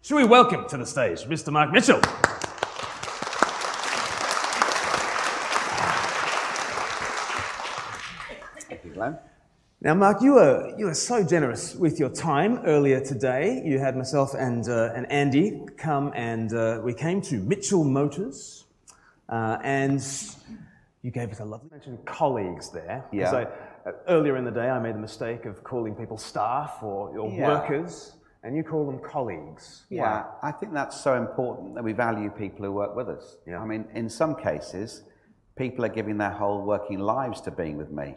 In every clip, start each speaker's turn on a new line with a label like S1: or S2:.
S1: Should we welcome to the stage Mr. Mark Mitchell?
S2: Thank you, Glenn.
S1: Now, Mark, you were so generous with your time earlier today. You had myself and Andy come, and we came to Mitchell Motors, and you gave us a lovely mention of colleagues there.
S2: Yeah.
S1: So, earlier in the day, I made the mistake of calling people staff or workers, and you call them colleagues.
S2: Yeah, I think that's so important that we value people who work with us.
S1: Yeah.
S2: I mean, in some cases, people are giving their whole working lives to being with me.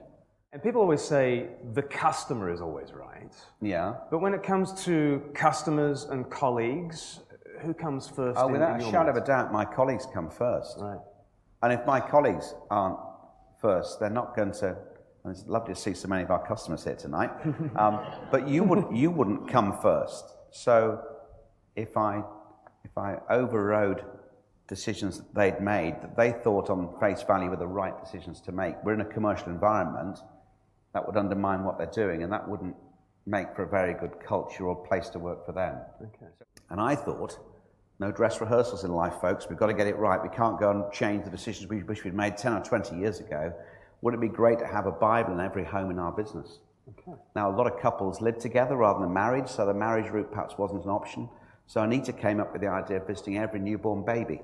S1: And people always say the customer is always right.
S2: Yeah.
S1: But when it comes to customers and colleagues, who comes first?
S2: Oh, without
S1: in
S2: a
S1: your
S2: shadow of
S1: mind?
S2: a doubt, my colleagues come first.
S1: Right.
S2: And if my colleagues aren't first, they're not going to. And it's lovely to see so many of our customers here tonight. But you wouldn't come first. So if I overrode decisions that they'd made that they thought on face value were the right decisions to make, we're in a commercial environment, that would undermine what they're doing, and that wouldn't make for a very good culture or place to work for them.
S1: Okay.
S2: And I thought, no dress rehearsals in life, folks. We've got to get it right. We can't go and change the decisions we wish we'd made 10 or 20 years ago. Would it be great to have a Bible in every home in our business?
S1: Okay.
S2: Now, a lot of couples live together rather than married, so the marriage route perhaps wasn't an option. So Anita came up with the idea of visiting every newborn baby.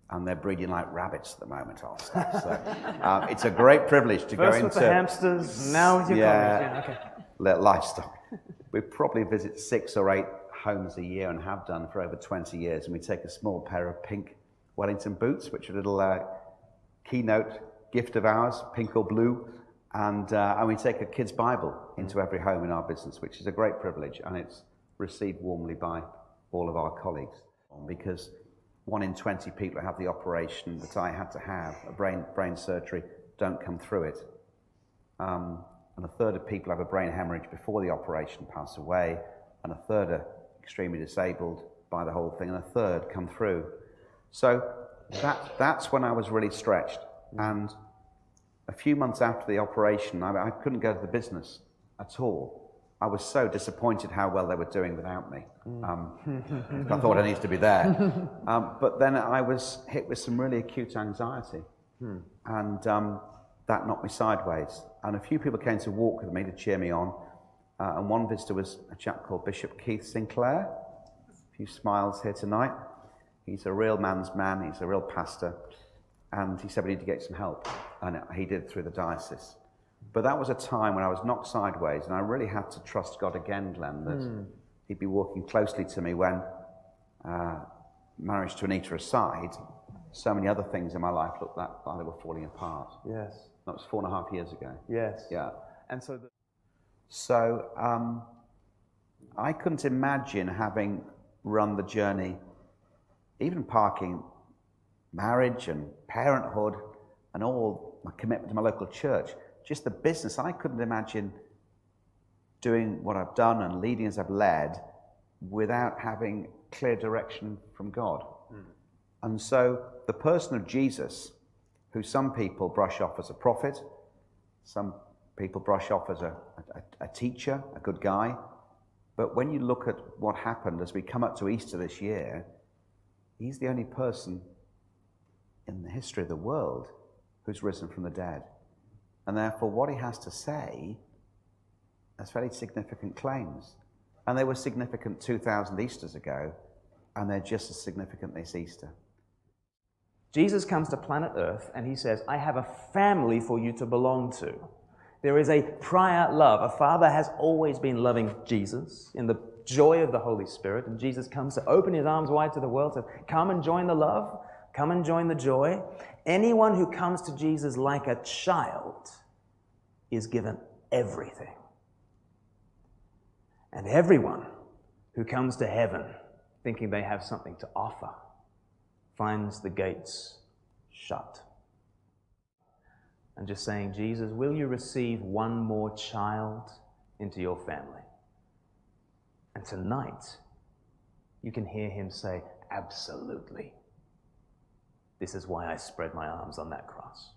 S2: And they're breeding like rabbits at the moment, I'll say. So it's a great privilege to go into...
S1: First with the hamsters, now with your colleagues. Yeah, okay.
S2: Livestock. We probably visit 6 or 8 homes a year and have done for over 20 years. And we take a small pair of pink Wellington boots, which are a little keynote gift of ours, pink or blue. And we take a kid's Bible into every home in our business, which is a great privilege. And it's received warmly by all of our colleagues. Because 1 in 20 people who have the operation that I had to have, a brain surgery, don't come through it. And a third of people have a brain hemorrhage before the operation, pass away, and a third are extremely disabled by the whole thing, and a third come through. So that's when I was really stretched. And a few months after the operation, I couldn't go to the business at all. I was so disappointed how well they were doing without me. I thought I needed to be there. But then I was hit with some really acute anxiety. And that knocked me sideways. And a few people came to walk with me to cheer me on. And one visitor was a chap called Bishop Keith Sinclair. A few smiles here tonight. He's a real man's man. He's a real pastor. And he said we need to get some help. And he did through the diocese. But that was a time when I was knocked sideways, and I really had to trust God again, Glenn, that he'd be walking closely to me when, marriage to Anita aside, so many other things in my life looked like they were falling apart.
S1: Yes.
S2: That was 4.5 years ago.
S1: Yes.
S2: Yeah.
S1: And so...
S2: I couldn't imagine having run the journey, even parking marriage and parenthood and all my commitment to my local church, just the business. I couldn't imagine doing what I've done and leading as I've led without having clear direction from God. And so the person of Jesus, who some people brush off as a prophet, some people brush off as a teacher, a good guy, but when you look at what happened as we come up to Easter this year, he's the only person in the history of the world who's risen from the dead. And therefore, what he has to say has very significant claims. And they were significant 2,000 Easters ago, and they're just as significant this Easter.
S1: Jesus comes to planet Earth, and he says, I have a family for you to belong to. There is a prior love. A father has always been loving Jesus in the joy of the Holy Spirit, and Jesus comes to open his arms wide to the world, says, come and join the love, come and join the joy. Anyone who comes to Jesus like a child is given everything. And everyone who comes to heaven thinking they have something to offer finds the gates shut. And just saying, Jesus, will you receive one more child into your family? And tonight, you can hear him say, absolutely. This is why I spread my arms on that cross.